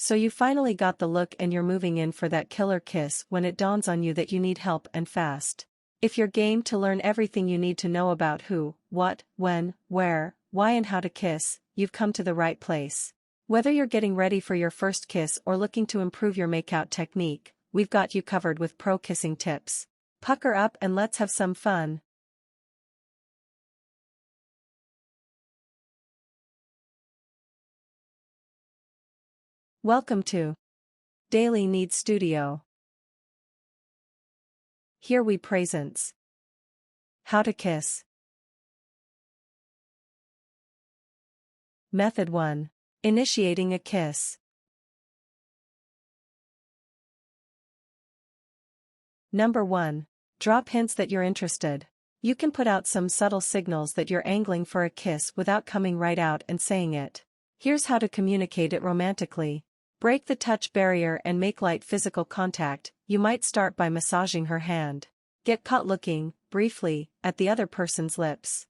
So you finally got the look and you're moving in for that killer kiss when it dawns on you that you need help and fast. If you're game to learn everything you need to know about who, what, when, where, why and how to kiss, you've come to the right place. Whether you're getting ready for your first kiss or looking to improve your makeout technique, we've got you covered with pro kissing tips. Pucker up and let's have some fun. Welcome to Daily Need Studio. Here we presents How to Kiss. Method 1. Initiating a kiss. Number 1. Drop hints that you're interested. You can put out some subtle signals that you're angling for a kiss without coming right out and saying it. Here's how to communicate it romantically. Break the touch barrier and make light physical contact. You might start by massaging her hand. Get caught looking, briefly, at the other person's lips.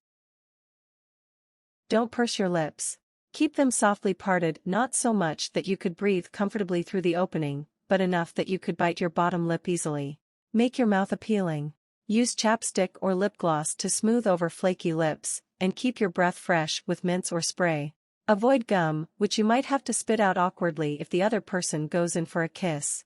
Don't purse your lips. Keep them softly parted, not so much that you could breathe comfortably through the opening, but enough that you could bite your bottom lip easily. Make your mouth appealing. Use chapstick or lip gloss to smooth over flaky lips, and keep your breath fresh with mints or spray. Avoid gum, which you might have to spit out awkwardly if the other person goes in for a kiss.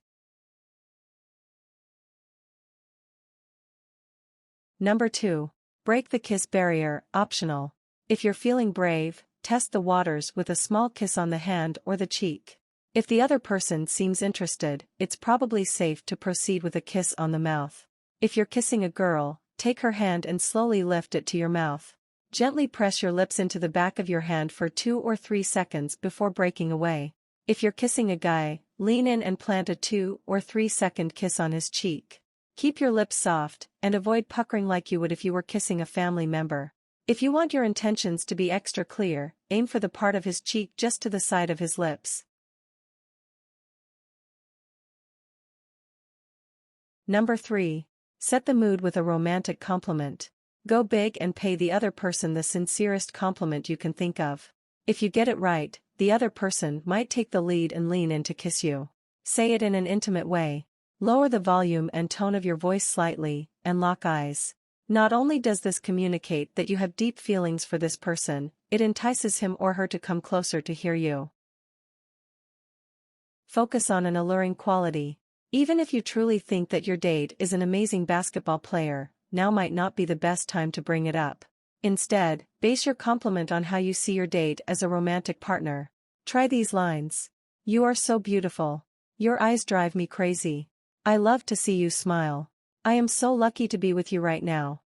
Number 2. Break the kiss barrier, optional. If you're feeling brave, test the waters with a small kiss on the hand or the cheek. If the other person seems interested, it's probably safe to proceed with a kiss on the mouth. If you're kissing a girl, take her hand and slowly lift it to your mouth. Gently press your lips into the back of your hand for 2 or 3 seconds before breaking away. If you're kissing a guy, lean in and plant a 2 or 3 second kiss on his cheek. Keep your lips soft, and avoid puckering like you would if you were kissing a family member. If you want your intentions to be extra clear, aim for the part of his cheek just to the side of his lips. Number 3. Set the mood with a romantic compliment. Go big and pay the other person the sincerest compliment you can think of. If you get it right, the other person might take the lead and lean in to kiss you. Say it in an intimate way. Lower the volume and tone of your voice slightly, and lock eyes. Not only does this communicate that you have deep feelings for this person, it entices him or her to come closer to hear you. Focus on an alluring quality. Even if you truly think that your date is an amazing basketball player, now might not be the best time to bring it up. Instead, base your compliment on how you see your date as a romantic partner. Try these lines. You are so beautiful. Your eyes drive me crazy. I love to see you smile. I am so lucky to be with you right now.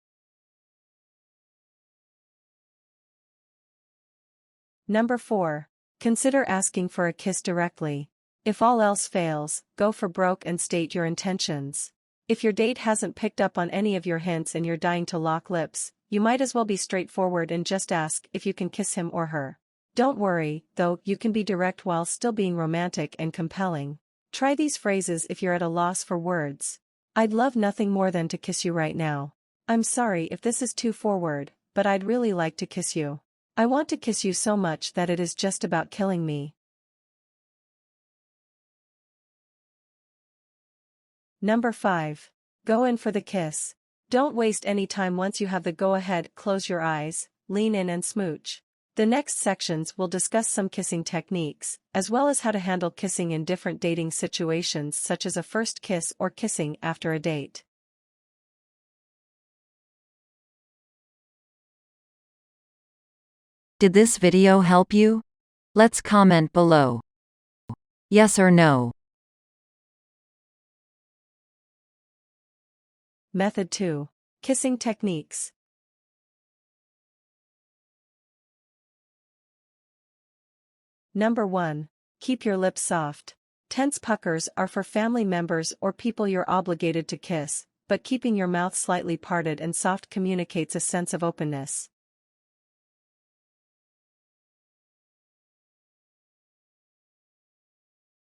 Number 4. Consider asking for a kiss directly. If all else fails, go for broke and state your intentions. If your date hasn't picked up on any of your hints and you're dying to lock lips, you might as well be straightforward and just ask if you can kiss him or her. Don't worry, though, you can be direct while still being romantic and compelling. Try these phrases if you're at a loss for words. I'd love nothing more than to kiss you right now. I'm sorry if this is too forward, but I'd really like to kiss you. I want to kiss you so much that it is just about killing me. Number 5. Go in for the kiss. Don't waste any time. Once you have the go-ahead, close your eyes, lean in and smooch. The next sections will discuss some kissing techniques, as well as how to handle kissing in different dating situations such as a first kiss or kissing after a date. Did this video help you? Let's comment below. Yes or no. Method 2. Kissing techniques. Number 1. Keep your lips soft. Tense puckers are for family members or people you're obligated to kiss, but keeping your mouth slightly parted and soft communicates a sense of openness.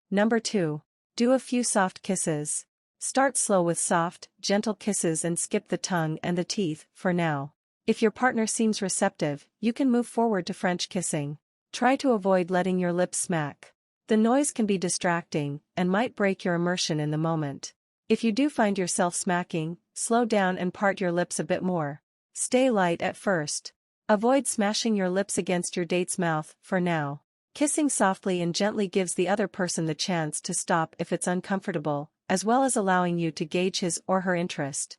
Number 2. Do a few soft kisses. Start slow with soft, gentle kisses and skip the tongue and the teeth, for now. If your partner seems receptive, you can move forward to French kissing. Try to avoid letting your lips smack. The noise can be distracting and might break your immersion in the moment. If you do find yourself smacking, slow down and part your lips a bit more. Stay light at first. Avoid smashing your lips against your date's mouth for now. Kissing softly and gently gives the other person the chance to stop if it's uncomfortable, as well as allowing you to gauge his or her interest.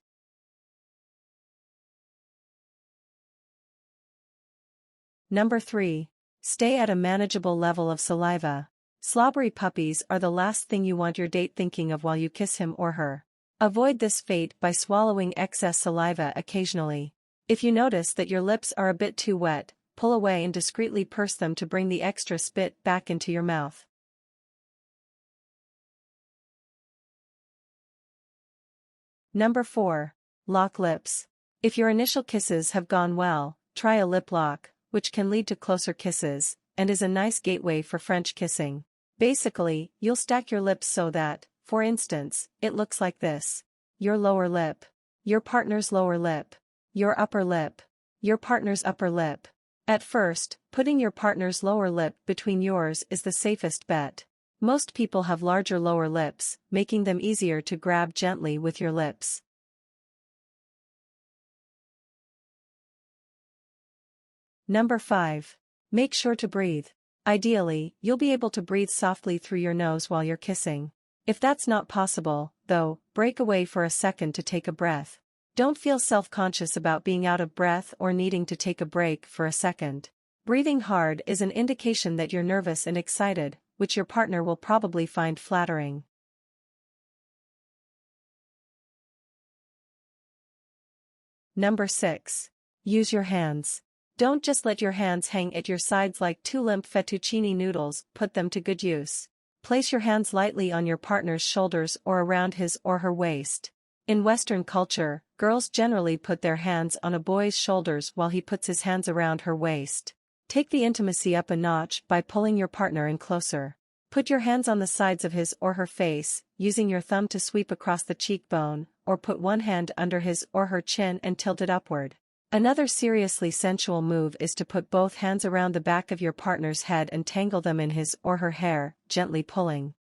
Number 3. Stay at a manageable level of saliva. Slobbery puppies are the last thing you want your date thinking of while you kiss him or her. Avoid this fate by swallowing excess saliva occasionally. If you notice that your lips are a bit too wet, pull away and discreetly purse them to bring the extra spit back into your mouth. Number 4. Lock lips. If your initial kisses have gone well, try a lip lock, which can lead to closer kisses, and is a nice gateway for French kissing. Basically, you'll stack your lips so that, for instance, it looks like this. Your lower lip. Your partner's lower lip. Your upper lip. Your partner's upper lip. At first, putting your partner's lower lip between yours is the safest bet. Most people have larger lower lips, making them easier to grab gently with your lips. Number 5. Make sure to breathe. Ideally, you'll be able to breathe softly through your nose while you're kissing. If that's not possible, though, break away for a second to take a breath. Don't feel self-conscious about being out of breath or needing to take a break for a second. Breathing hard is an indication that you're nervous and excited, which your partner will probably find flattering. Number 6. Use your hands. Don't just let your hands hang at your sides like two limp fettuccine noodles, put them to good use. Place your hands lightly on your partner's shoulders or around his or her waist. In Western culture, girls generally put their hands on a boy's shoulders while he puts his hands around her waist. Take the intimacy up a notch by pulling your partner in closer. Put your hands on the sides of his or her face, using your thumb to sweep across the cheekbone, or put one hand under his or her chin and tilt it upward. Another seriously sensual move is to put both hands around the back of your partner's head and tangle them in his or her hair, gently pulling.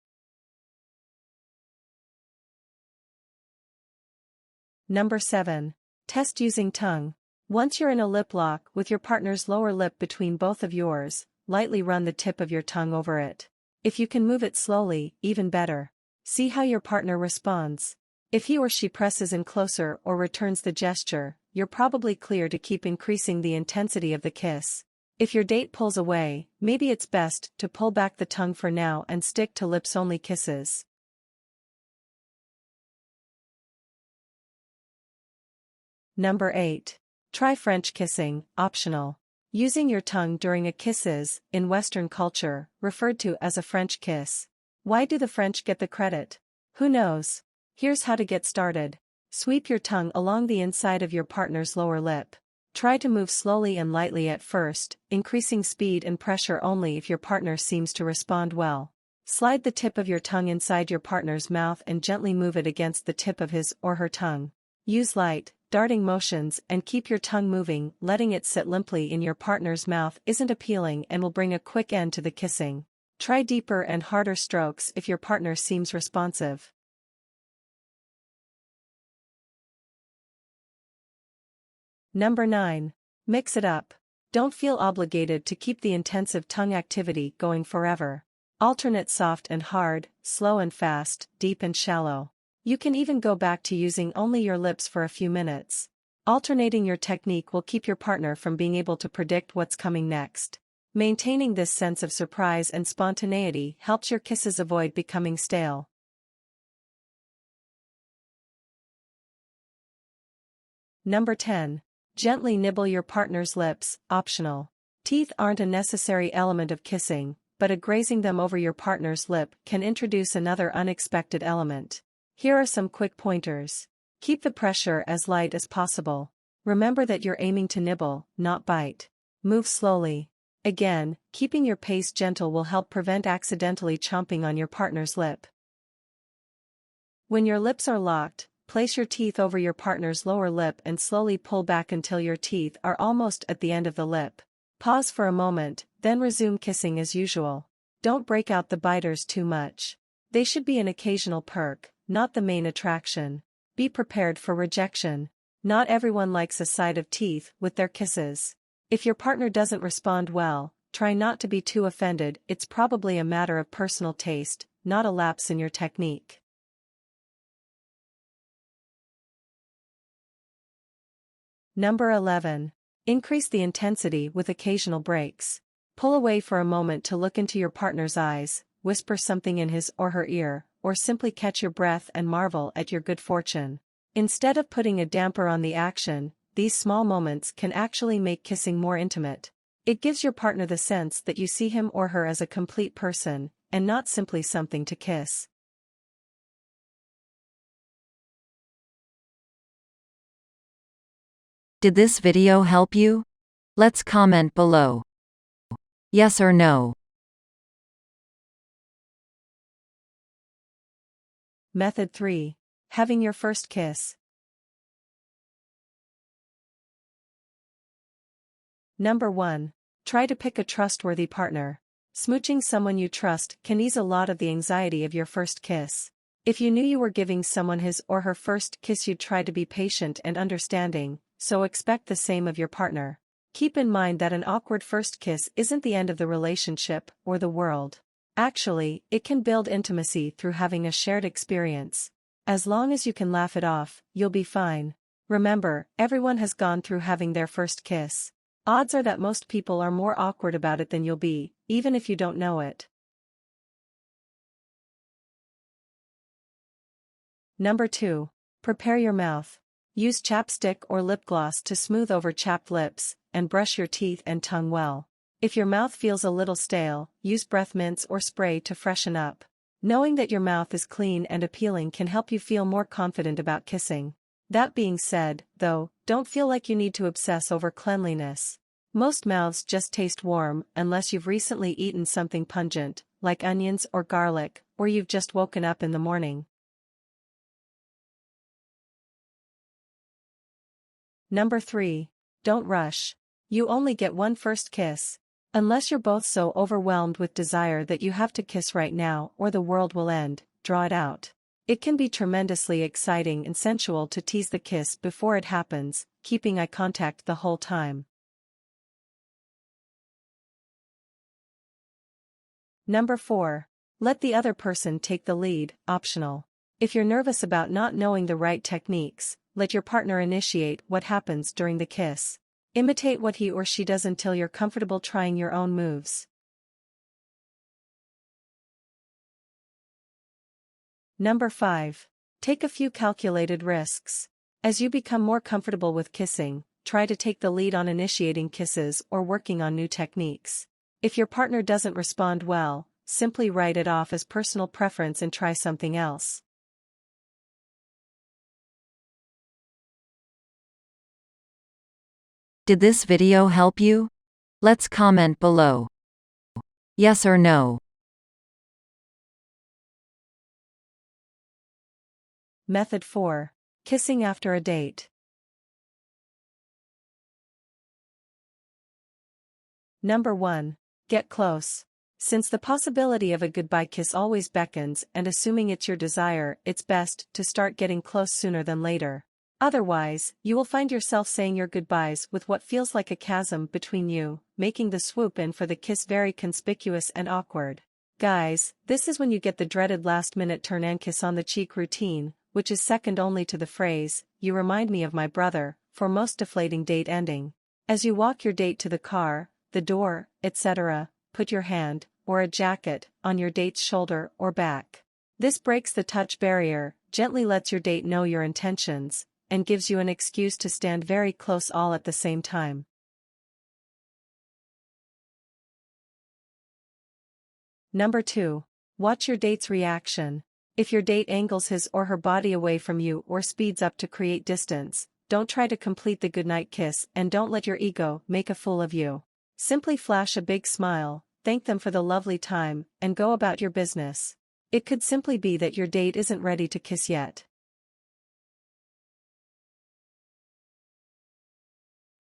Number 7. Test using tongue. Once you're in a lip lock with your partner's lower lip between both of yours, lightly run the tip of your tongue over it. If you can move it slowly, even better. See how your partner responds. If he or she presses in closer or returns the gesture, you're probably clear to keep increasing the intensity of the kiss. If your date pulls away, maybe it's best to pull back the tongue for now and stick to lips-only kisses. Number 8. Try French kissing, optional. Using your tongue during a kiss is, in Western culture, referred to as a French kiss. Why do the French get the credit? Who knows? Here's how to get started. Sweep your tongue along the inside of your partner's lower lip. Try to move slowly and lightly at first, increasing speed and pressure only if your partner seems to respond well. Slide the tip of your tongue inside your partner's mouth and gently move it against the tip of his or her tongue. Use light, darting motions and keep your tongue moving. Letting it sit limply in your partner's mouth isn't appealing and will bring a quick end to the kissing. Try deeper and harder strokes if your partner seems responsive. Number 9. Mix it up. Don't feel obligated to keep the intensive tongue activity going forever. Alternate soft and hard, slow and fast, deep and shallow. You can even go back to using only your lips for a few minutes. Alternating your technique will keep your partner from being able to predict what's coming next. Maintaining this sense of surprise and spontaneity helps your kisses avoid becoming stale. Number 10. Gently nibble your partner's lips, optional. Teeth aren't a necessary element of kissing, but grazing them over your partner's lip can introduce another unexpected element. Here are some quick pointers. Keep the pressure as light as possible. Remember that you're aiming to nibble, not bite. Move slowly. Again, keeping your pace gentle will help prevent accidentally chomping on your partner's lip. When your lips are locked, place your teeth over your partner's lower lip and slowly pull back until your teeth are almost at the end of the lip. Pause for a moment, then resume kissing as usual. Don't break out the biters too much. They should be an occasional perk, not the main attraction. Be prepared for rejection. Not everyone likes a side of teeth with their kisses. If your partner doesn't respond well, try not to be too offended. It's probably a matter of personal taste, not a lapse in your technique. Number 11. Increase the intensity with occasional breaks. Pull away for a moment to look into your partner's eyes, whisper something in his or her ear, or simply catch your breath and marvel at your good fortune. Instead of putting a damper on the action, these small moments can actually make kissing more intimate. It gives your partner the sense that you see him or her as a complete person, and not simply something to kiss. Did this video help you? Let's comment below. Yes or no. Method 3. Having your first kiss. Number 1. Try to pick a trustworthy partner. Smooching someone you trust can ease a lot of the anxiety of your first kiss. If you knew you were giving someone his or her first kiss, you'd try to be patient and understanding, so expect the same of your partner. Keep in mind that an awkward first kiss isn't the end of the relationship or the world. Actually, it can build intimacy through having a shared experience. As long as you can laugh it off, you'll be fine. Remember, everyone has gone through having their first kiss. Odds are that most people are more awkward about it than you'll be, even if you don't know it. Number 2. Prepare your mouth. Use chapstick or lip gloss to smooth over chapped lips, and brush your teeth and tongue well. If your mouth feels a little stale, use breath mints or spray to freshen up. Knowing that your mouth is clean and appealing can help you feel more confident about kissing. That being said, though, don't feel like you need to obsess over cleanliness. Most mouths just taste warm unless you've recently eaten something pungent, like onions or garlic, or you've just woken up in the morning. Number 3. Don't rush. You only get one first kiss. Unless you're both so overwhelmed with desire that you have to kiss right now or the world will end, draw it out. It can be tremendously exciting and sensual to tease the kiss before it happens, keeping eye contact the whole time. Number 4. Let the other person take the lead, optional. If you're nervous about not knowing the right techniques, let your partner initiate what happens during the kiss. Imitate what he or she does until you're comfortable trying your own moves. Number 5. Take a few calculated risks. As you become more comfortable with kissing, try to take the lead on initiating kisses or working on new techniques. If your partner doesn't respond well, simply write it off as personal preference and try something else. Did this video help you? Let's comment below. Yes or no. Method 4. Kissing after a date. Number 1. Get close. Since the possibility of a goodbye kiss always beckons and assuming it's your desire, it's best to start getting close sooner than later. Otherwise, you will find yourself saying your goodbyes with what feels like a chasm between you, making the swoop in for the kiss very conspicuous and awkward. Guys, this is when you get the dreaded last-minute turn and kiss on the cheek routine, which is second only to the phrase, "You remind me of my brother," for most deflating date ending. As you walk your date to the car, the door, etc., put your hand, or a jacket, on your date's shoulder or back. This breaks the touch barrier, gently lets your date know your intentions, and gives you an excuse to stand very close all at the same time. Number 2. Watch your date's reaction. If your date angles his or her body away from you or speeds up to create distance, don't try to complete the goodnight kiss and don't let your ego make a fool of you. Simply flash a big smile, thank them for the lovely time, and go about your business. It could simply be that your date isn't ready to kiss yet.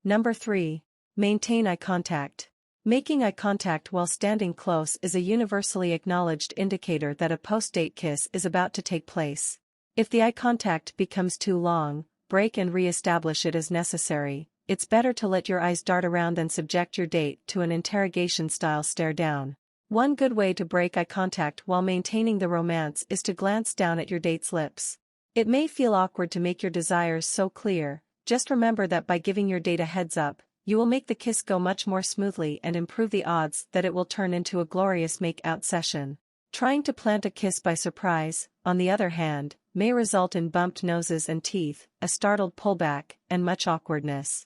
Number 3. Maintain eye contact. Making eye contact while standing close is a universally acknowledged indicator that a post-date kiss is about to take place. If the eye contact becomes too long, break and re-establish it as necessary. It's better to let your eyes dart around than subject your date to an interrogation-style stare down. One good way to break eye contact while maintaining the romance is to glance down at your date's lips. It may feel awkward to make your desires so clear. Just remember that by giving your date a heads up, you will make the kiss go much more smoothly and improve the odds that it will turn into a glorious make-out session. Trying to plant a kiss by surprise, on the other hand, may result in bumped noses and teeth, a startled pullback, and much awkwardness.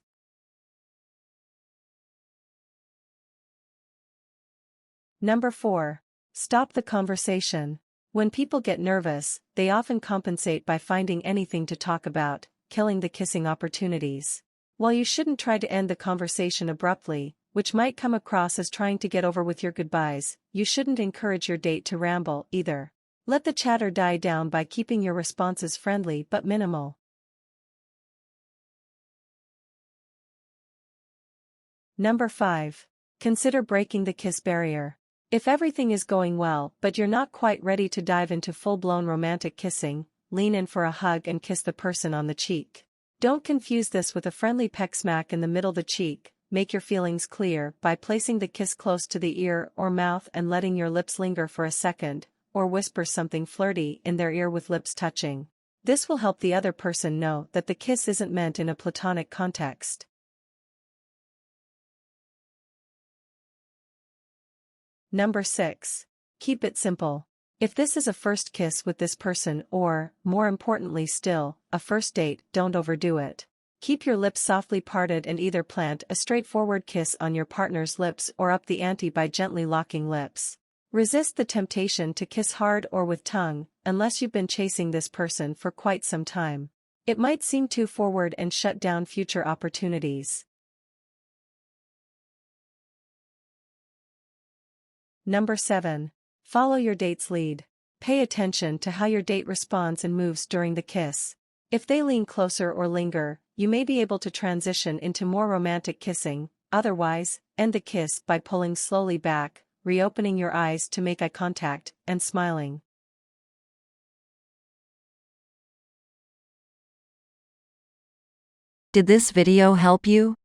Number 4. Stop the conversation. When people get nervous, they often compensate by finding anything to talk about, killing the kissing opportunities. While you shouldn't try to end the conversation abruptly, which might come across as trying to get over with your goodbyes, you shouldn't encourage your date to ramble either. Let the chatter die down by keeping your responses friendly but minimal. Number 5. Consider breaking the kiss barrier. If everything is going well but you're not quite ready to dive into full-blown romantic kissing, lean in for a hug and kiss the person on the cheek. Don't confuse this with a friendly peck smack in the middle of the cheek. Make your feelings clear by placing the kiss close to the ear or mouth and letting your lips linger for a second, or whisper something flirty in their ear with lips touching. This will help the other person know that the kiss isn't meant in a platonic context. Number 6. Keep it simple. If this is a first kiss with this person or, more importantly still, a first date, don't overdo it. Keep your lips softly parted and either plant a straightforward kiss on your partner's lips or up the ante by gently locking lips. Resist the temptation to kiss hard or with tongue, unless you've been chasing this person for quite some time. It might seem too forward and shut down future opportunities. Number 7. Follow your date's lead. Pay attention to how your date responds and moves during the kiss. If they lean closer or linger, you may be able to transition into more romantic kissing. Otherwise, end the kiss by pulling slowly back, reopening your eyes to make eye contact, and smiling. Did this video help you?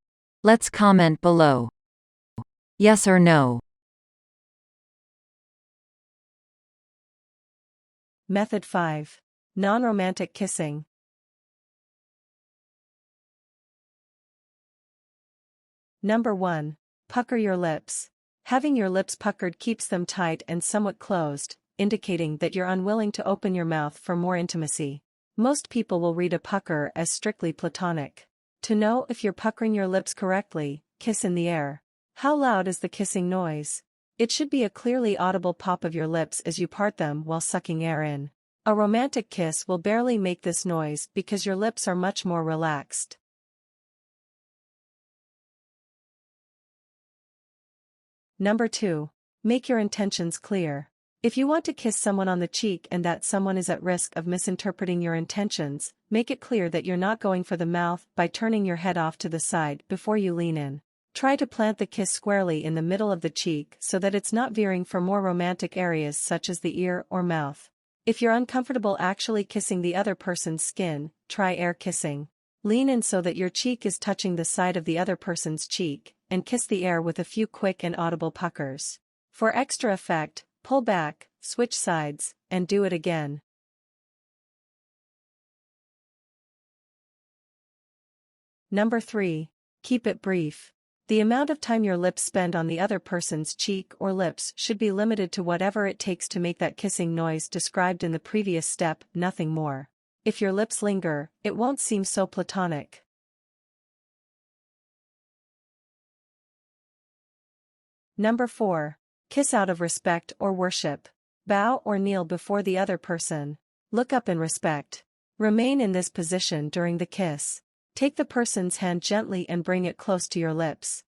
Let's comment below. Yes or no. Method 5. Non-romantic kissing. Number 1. Pucker your lips. Having your lips puckered keeps them tight and somewhat closed, indicating that you're unwilling to open your mouth for more intimacy. Most people will read a pucker as strictly platonic. To know if you're puckering your lips correctly, kiss in the air. How loud is the kissing noise? It should be a clearly audible pop of your lips as you part them while sucking air in. A romantic kiss will barely make this noise because your lips are much more relaxed. Number 2. Make your intentions clear. If you want to kiss someone on the cheek and that someone is at risk of misinterpreting your intentions, make it clear that you're not going for the mouth by turning your head off to the side before you lean in. Try to plant the kiss squarely in the middle of the cheek so that it's not veering for more romantic areas such as the ear or mouth. If you're uncomfortable actually kissing the other person's skin, try air kissing. Lean in so that your cheek is touching the side of the other person's cheek, and kiss the air with a few quick and audible puckers. For extra effect, pull back, switch sides, and do it again. Number 3. Keep it brief. The amount of time your lips spend on the other person's cheek or lips should be limited to whatever it takes to make that kissing noise described in the previous step, nothing more. If your lips linger, it won't seem so platonic. Number 4. Kiss out of respect or worship. Bow or kneel before the other person. Look up in respect. Remain in this position during the kiss. Take the person's hand gently and bring it close to your lips.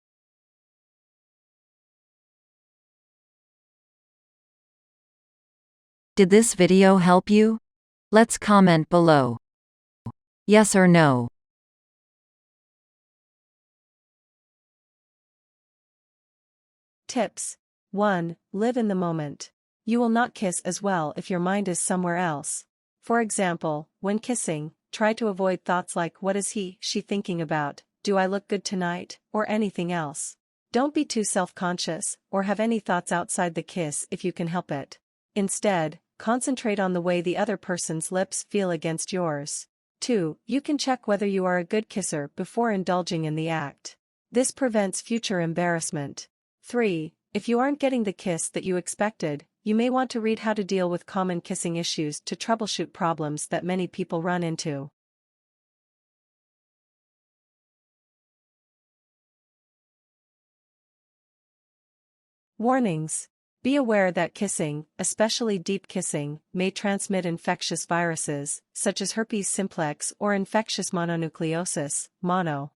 Did this video help you? Let's comment below. Yes or no. Tips. 1. Live in the moment. You will not kiss as well if your mind is somewhere else. For example, when kissing, try to avoid thoughts like what is she thinking about, do I look good tonight, or anything else. Don't be too self-conscious, or have any thoughts outside the kiss if you can help it. Instead, concentrate on the way the other person's lips feel against yours. 2. You can check whether you are a good kisser before indulging in the act. This prevents future embarrassment. 3. If you aren't getting the kiss that you expected, you may want to read How to Deal with Common Kissing Issues to troubleshoot problems that many people run into. Warnings. Be aware that kissing, especially deep kissing, may transmit infectious viruses, such as herpes simplex or infectious mononucleosis, mono.